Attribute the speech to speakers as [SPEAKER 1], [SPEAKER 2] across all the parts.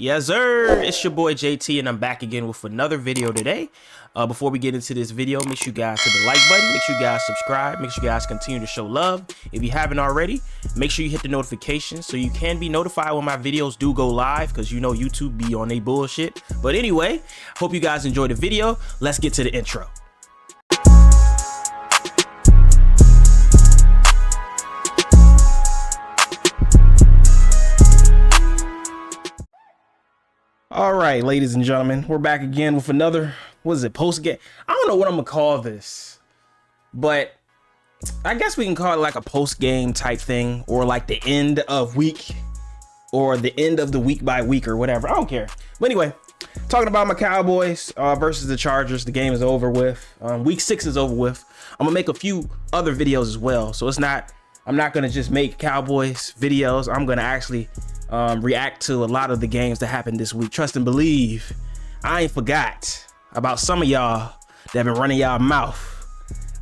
[SPEAKER 1] Yes, sir. It's your boy JT, and I'm back again with another video today. Before we get into this video, make sure you guys hit the like button, make sure you guys subscribe, make sure you guys continue to show love. If you haven't already, make sure you hit the notifications so you can be notified when my videos do go live, because you know YouTube be on they bullshit. But anyway, hope you guys enjoyed the video. Let's get to the intro. All right, ladies and gentlemen, we're back again with another, what is it, post game? I don't know what I'm gonna call this, but I guess we can call it like a post game type thing, or like the end of week, or the end of the week by week, or whatever. I don't care. But anyway, talking about my Cowboys versus the Chargers. The game is over with. Week 6 is over with. I'm gonna make a few other videos as well, so I'm not gonna just make Cowboys videos. I'm gonna actually react to a lot of the games that happened this week. Trust and believe, I ain't forgot about some of y'all that been running y'all mouth.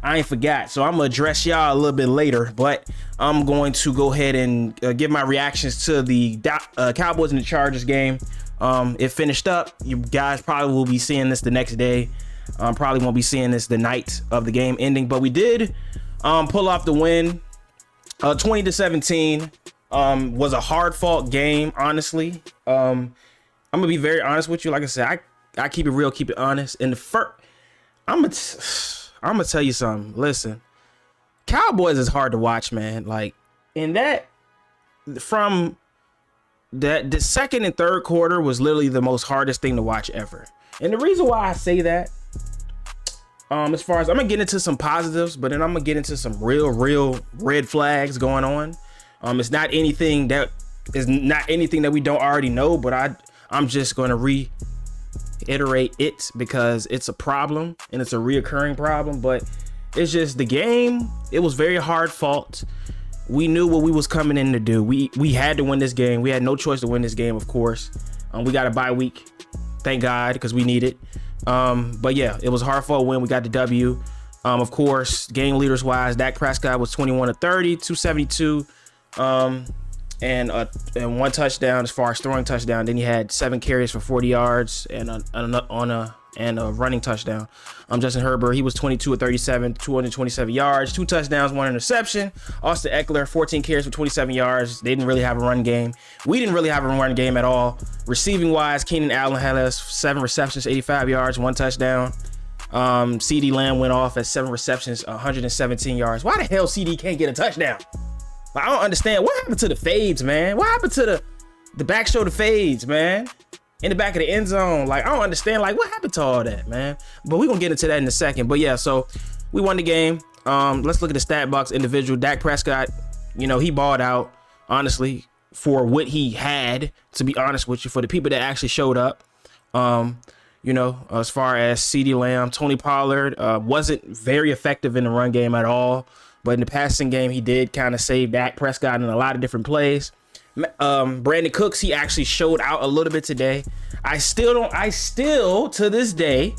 [SPEAKER 1] I ain't forgot, so I'm gonna address y'all a little bit later, but I'm going to go ahead and give my reactions to the Cowboys and the Chargers game. It finished up. You guys probably will be seeing this the next day. Probably won't be seeing this the night of the game ending, but we did pull off the win. 20-17. Was a hard fought game, honestly. I'm gonna be very honest with you. Like I said, I keep it real, keep it honest. In the first, I'm gonna tell you something. Listen, Cowboys is hard to watch, man. Like in that, from that, the second and third quarter was literally the most hardest thing to watch ever. And the reason why I say that, as far as I'm gonna get into some positives, but then I'm gonna get into some real red flags going on. It's not anything that we don't already know, but I'm just going to reiterate it because it's a problem and it's a reoccurring problem. But it's just the game. It was very hard fought. We knew what we was coming in to do. We had to win this game. We had no choice to win this game, of course. We got a bye week, thank God, because we need it. But yeah, it was a hard fought win. We got the W. Of course, game leaders wise, Dak Prescott was 21 of 30, 272. And one touchdown as far as throwing touchdown. Then he had 7 carries for 40 yards and a running touchdown. Justin Herbert, he was 22 of 37, 227 yards, 2 touchdowns, 1 interception. Austin Eckler, 14 carries for 27 yards. They didn't really have a run game. We didn't really have a run game at all. Receiving wise, Keenan Allen had us 7 receptions, 85 yards, 1 touchdown. CeeDee Lamb went off at 7 receptions, 117 yards. Why the hell CD can't get a touchdown? I don't understand. What happened to the fades, man? What happened to the back shoulder fades, man? In the back of the end zone. Like, I don't understand. Like, what happened to all that, man? But we're going to get into that in a second. But yeah, so we won the game. Let's look at the stat box individual. Dak Prescott, you know, he balled out, honestly, for what he had, to be honest with you, for the people that actually showed up. You know, as far as CeeDee Lamb, Tony Pollard wasn't very effective in the run game at all. But in the passing game, he did kind of save Dak Prescott in a lot of different plays. Brandon Cooks, he actually showed out a little bit today. I still to this day,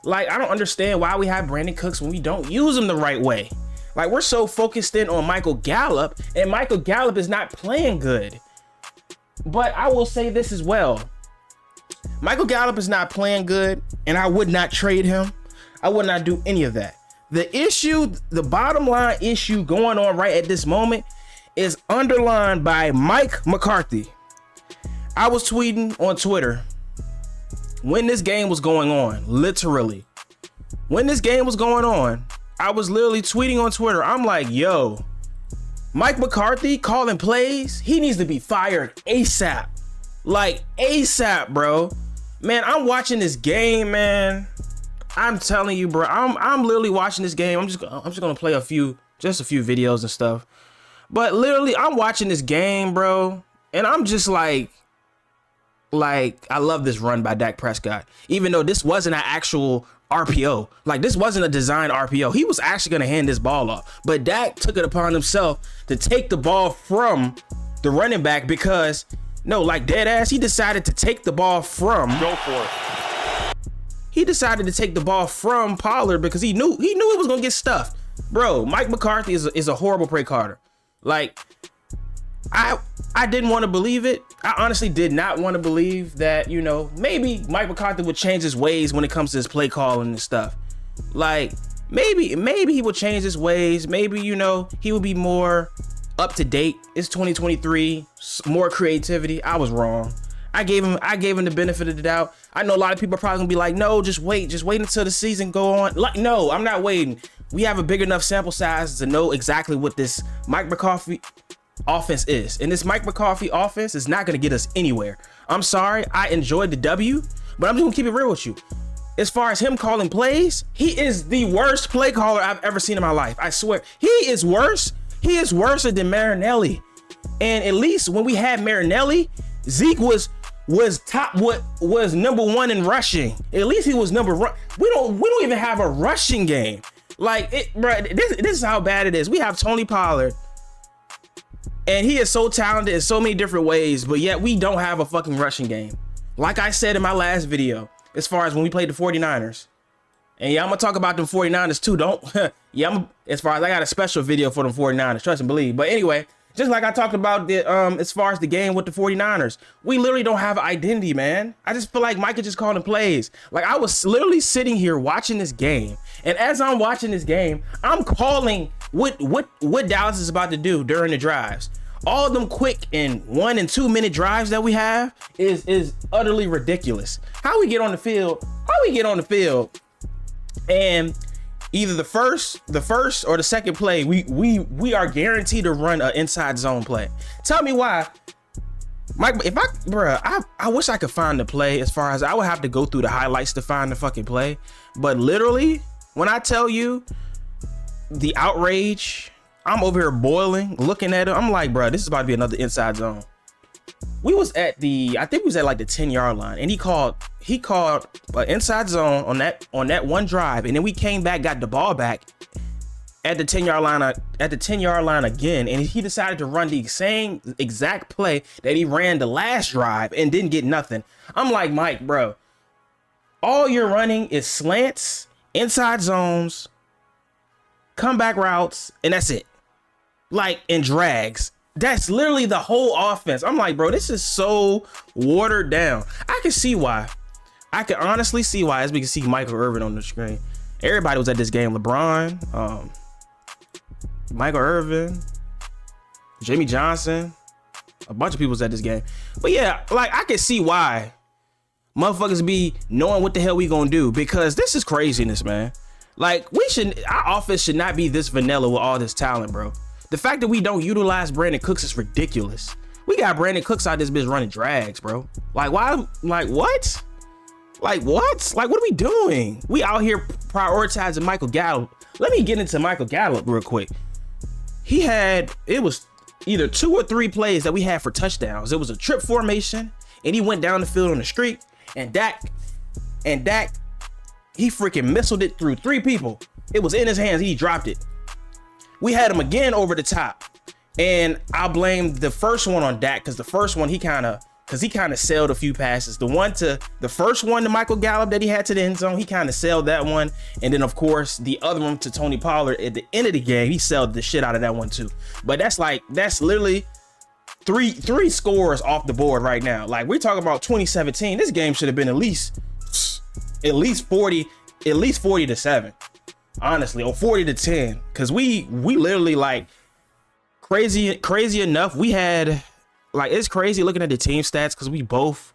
[SPEAKER 1] like, I don't understand why we have Brandon Cooks when we don't use him the right way. Like, we're so focused in on Michael Gallup, and Michael Gallup is not playing good. But I will say this as well. Michael Gallup is not playing good, and I would not trade him. I would not do any of that. The issue, the bottom line issue going on right at this moment is underlined by Mike McCarthy. I was tweeting on Twitter when this game was going on, literally. When this game was going on, I was literally tweeting on Twitter. I'm like, yo, Mike McCarthy calling plays, he needs to be fired ASAP. Like ASAP, bro. Man, I'm watching this game, man. I'm telling you, bro, I'm literally watching this game. I'm just gonna play a few videos and stuff. But literally, I'm watching this game, bro, and I'm just like I love this run by Dak Prescott. Even though this wasn't an actual RPO, like this wasn't a designed RPO. He was actually gonna hand this ball off, but Dak took it upon himself to take the ball from the running back because, no, like dead ass, he decided to take the ball from.
[SPEAKER 2] Go for it.
[SPEAKER 1] He decided to take the ball from Pollard because he knew it was gonna get stuffed. Bro, Mike McCarthy is a horrible play caller. Like, I didn't want to believe it. I honestly did not want to believe that, you know, maybe Mike McCarthy would change his ways when it comes to his play calling and stuff. Like, maybe he would change his ways. Maybe, you know, he would be more up to date. It's 2023, more creativity. I was wrong. I gave him the benefit of the doubt. I know a lot of people are probably gonna be like, no, just wait until the season go on. Like, no, I'm not waiting. We have a big enough sample size to know exactly what this Mike McCarthy offense is. And this Mike McCarthy offense is not gonna get us anywhere. I'm sorry, I enjoyed the W, but I'm just gonna keep it real with you. As far as him calling plays, he is the worst play caller I've ever seen in my life. I swear, he is worse. He is worse than Marinelli. And at least when we had Marinelli, Zeke was number one in rushing. At least he was number one. We don't even have a rushing game. Like it, bro. This is how bad it is. We have Tony Pollard, and he is so talented in so many different ways, but yet we don't have a fucking rushing game. Like I said in my last video, as far as when we played the 49ers. And yeah, I'm gonna talk about them 49ers too. As far as I got a special video for them 49ers, trust and believe. But anyway, just like I talked about as far as the game with the 49ers, we literally don't have an identity, man. I just feel like Mike is just calling plays. Like I was literally sitting here watching this game, and as I'm watching this game, I'm calling what Dallas is about to do during the drives. All of them quick and 1 and 2 minute drives that we have is utterly ridiculous. How we get on the field, and either the first or the second play, we are guaranteed to run an inside zone play. Tell me why, Mike. I wish I could find the play. As far as I would have to go through the highlights to find the fucking play. But literally, when I tell you the outrage, I'm over here boiling, looking at it. I'm like, bro, this is about to be another inside zone. We was at I think we was at like the 10-yard line, and he called an inside zone on that one drive, and then we came back, got the ball back at the 10-yard line again, and he decided to run the same exact play that he ran the last drive and didn't get nothing. I'm like, Mike, bro, all you're running is slants, inside zones, comeback routes, and that's it. Like, in drags. That's literally the whole offense. I'm like, bro, this is so watered down. I can see why. I can honestly see why, as we can see Michael Irvin on the screen. Everybody was at this game. LeBron, Michael Irvin, Jamie Johnson, a bunch of people was at this game. But yeah, like, I can see why motherfuckers be knowing what the hell we gonna do, because this is craziness, man. Like, our offense should not be this vanilla with all this talent, bro. The fact that we don't utilize Brandon Cooks is ridiculous. We got Brandon Cooks out this bitch running drags, bro. Like, why? Like, what? Like, what? Like, what are we doing? We out here prioritizing Michael Gallup. Let me get into Michael Gallup real quick. It was either 2 or 3 plays that we had for touchdowns. It was a trip formation, and he went down the field on the streak, and Dak, he freaking missiled it through 3 people. It was in his hands. He dropped it. We had him again over the top, and I blame the first one on Dak, because the first one he kind of sailed a few passes. The first one to Michael Gallup that he had to the end zone, he kind of sailed that one, and then of course the other one to Tony Pollard at the end of the game, he sailed the shit out of that one too. But that's literally three scores off the board right now. Like, we're talking about 2017. This game should have been at least 40 to 7. Honestly, or 40 to 10, because we literally, like, crazy enough, we had, like, it's crazy looking at the team stats, because we both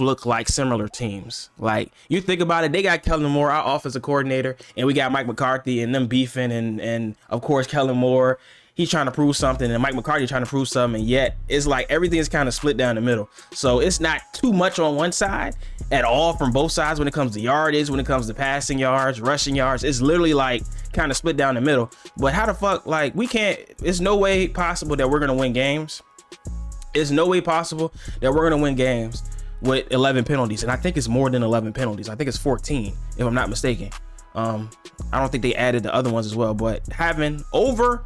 [SPEAKER 1] look like similar teams. Like, you think about it, they got Kellen Moore, our offensive coordinator, and we got Mike McCarthy and them beefing, and of course Kellen Moore, he's trying to prove something, and Mike McCarthy trying to prove something, and yet it's like everything is kind of split down the middle. So it's not too much on one side at all from both sides when it comes to yardage, when it comes to passing yards, rushing yards. It's literally like kind of split down the middle. But how the fuck, like, it's no way possible that we're gonna win games. It's no way possible that we're gonna win games with 11 penalties, and I think it's more than 11 penalties. I think it's 14, if I'm not mistaken. I don't think they added the other ones as well, but having over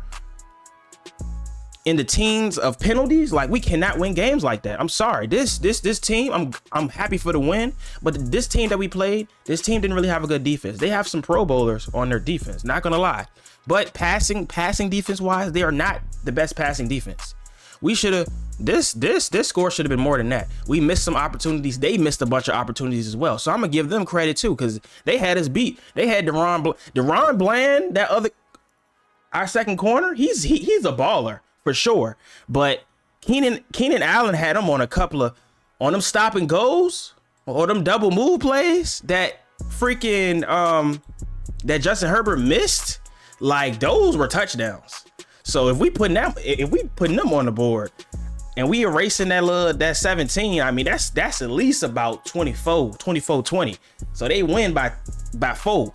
[SPEAKER 1] in the teens of penalties, like, we cannot win games like that. I'm sorry. This team, I'm happy for the win, but this team that we played, this team didn't really have a good defense. They have some Pro Bowlers on their defense, not gonna lie. But passing defense wise, they are not the best passing defense. We should have this score should have been more than that. We missed some opportunities. They missed a bunch of opportunities as well. So I'm gonna give them credit too, because they had us beat. They had Deron Bland, that other our second corner. He's a baller for sure. But Keenan Allen had him on a couple of them stop and goes or them double move plays that freaking that Justin Herbert missed. Like, those were touchdowns. So if we putting them on the board and we erasing that 17, I mean, that's at least about 24-20. So they win by 4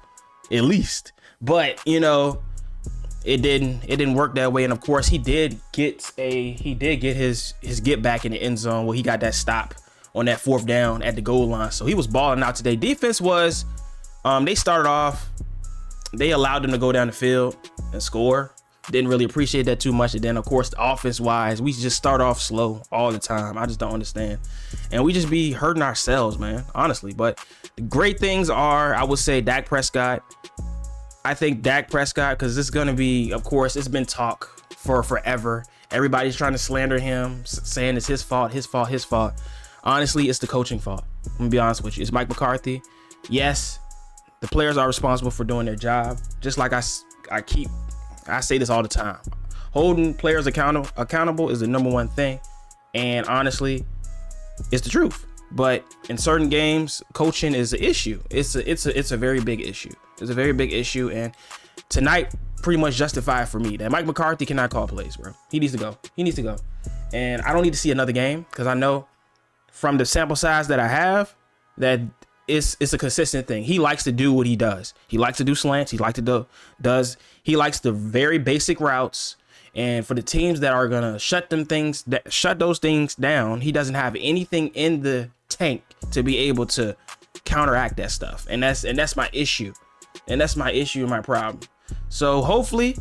[SPEAKER 1] at least. But it didn't work that way. And of course he did get his get back in the end zone where he got that stop on that 4th down at the goal line. So he was balling out today. Defense was they started off, they allowed them to go down the field and score. Didn't really appreciate that too much. And then of course, the offense wise, we just start off slow all the time. I just don't understand. And we just be hurting ourselves, man, honestly. But the great things are, I would say, Dak Prescott. I think Dak Prescott, because this is going to be, of course, it's been talk for forever. Everybody's trying to slander him, saying it's his fault. Honestly, it's the coaching fault. I'm gonna be honest with you. It's Mike McCarthy. Yes, the players are responsible for doing their job. Just like I say this all the time. Holding players accountable is the number one thing. And honestly, it's the truth. But in certain games, coaching is an issue. It's a very big issue. It's a very big issue. And tonight pretty much justified for me that Mike McCarthy cannot call plays, bro. He needs to go. And I don't need to see another game, because I know from the sample size that I have that it's a consistent thing. He likes to do what he does. He likes to do slants. He likes the very basic routes. And for the teams that are gonna shut those things down, he doesn't have anything in the tank to be able to counteract that stuff. And that's my issue. And that's my issue and my problem. So hopefully,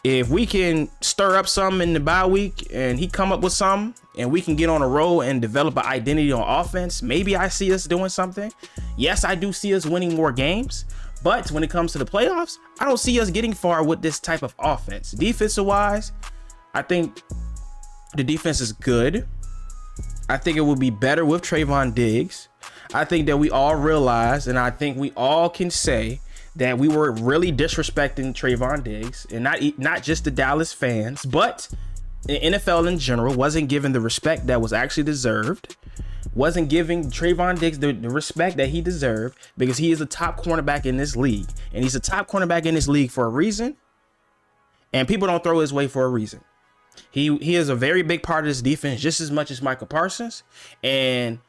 [SPEAKER 1] if we can stir up something in the bye week and he come up with something and we can get on a roll and develop an identity on offense, maybe I see us doing something. Yes, I do see us winning more games, but when it comes to the playoffs, I don't see us getting far with this type of offense. Defensive wise, I think the defense is good. I think it would be better with Trayvon Diggs. I think that we all realize, and I think we all can say, that we were really disrespecting Trayvon Diggs, and not just the Dallas fans, but the NFL in general wasn't given the respect that was actually deserved, wasn't giving Trayvon Diggs the respect that he deserved, because he is a top cornerback in this league, and he's a top cornerback in this league for a reason, and people don't throw his way for a reason. He is a very big part of this defense, just as much as Michael Parsons, and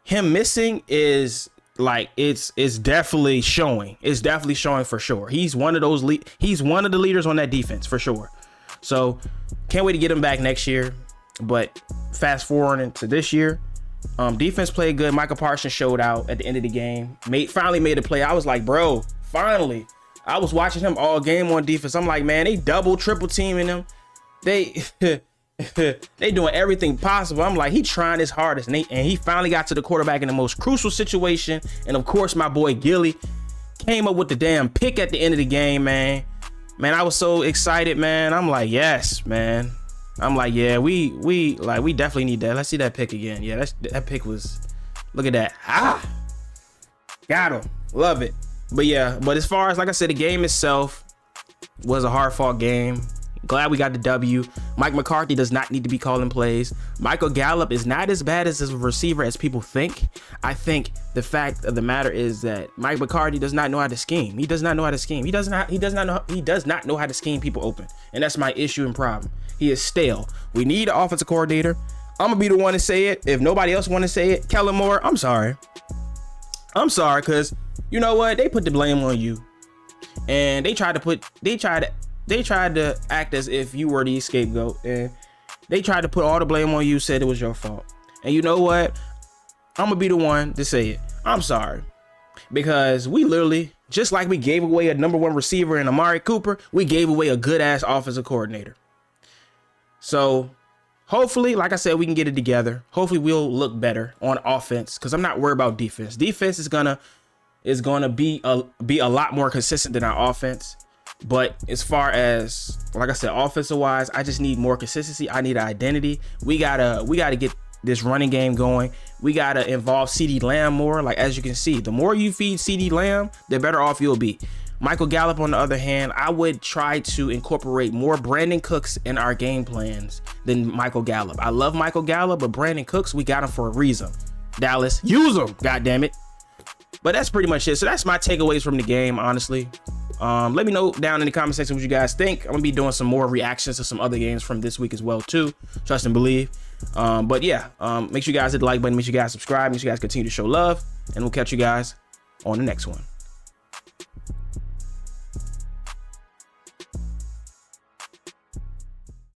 [SPEAKER 1] him missing is like it's definitely showing. It's definitely showing for sure. He's one of those he's one of the leaders on that defense for sure. So can't wait to get him back next year. But fast forward into this year, defense played good. Michael Parsons showed out at the end of the game. Finally made a play. I was like, bro, finally. I was watching him all game on defense. I'm like, man, they double, triple teaming him. They they doing everything possible. I'm like, he trying his hardest, and he finally got to the quarterback in the most crucial situation. And of course, my boy Gilly came up with the damn pick at the end of the game, man. I was so excited, man. I'm like, yes, man. I'm like, yeah, we definitely need that. Let's see that pick again. Yeah, that pick was, look at that. Got him. Love it. But yeah, but as far as, like I said, the game itself was a hard fought game. Glad we got the W. Mike McCarthy does not need to be calling plays. Michael Gallup is not as bad as a receiver as people think. I think the fact of the matter is that Mike McCarthy does not know how to scheme. He does not know how to scheme. He does not know how to scheme people open. And that's my issue and problem. He is stale. We need an offensive coordinator. I'm gonna be the one to say it. If nobody else want to say it, Kellen Moore, I'm sorry, because you know what? They put the blame on you. And they tried to act as if you were the scapegoat, and they tried to put all the blame on you, said it was your fault. And you know what? I'm gonna be the one to say it. I'm sorry. Because we literally, just like we gave away a number one receiver in Amari Cooper, we gave away a good ass offensive coordinator. So hopefully, like I said, we can get it together. Hopefully we'll look better on offense, because I'm not worried about defense. Defense is gonna be a lot more consistent than our offense. But as far as, like I said, offensive wise, I just need more consistency. I need an identity. We gotta get this running game going. We gotta involve CeeDee Lamb more. Like, as you can see, the more you feed CeeDee Lamb, the better off you'll be. Michael Gallup, on the other hand, I would try to incorporate more Brandon Cooks in our game plans than Michael Gallup. I love Michael Gallup, but Brandon Cooks, we got him for a reason. Dallas, use him, goddammit. But that's pretty much it. So that's my takeaways from the game, honestly. Let me know down in the comment section what you guys think. I'm gonna be doing some more reactions to some other games from this week as well too. Trust and believe. But yeah, make sure you guys hit the like button, make sure you guys subscribe, make sure you guys continue to show love, and we'll catch you guys on the next one.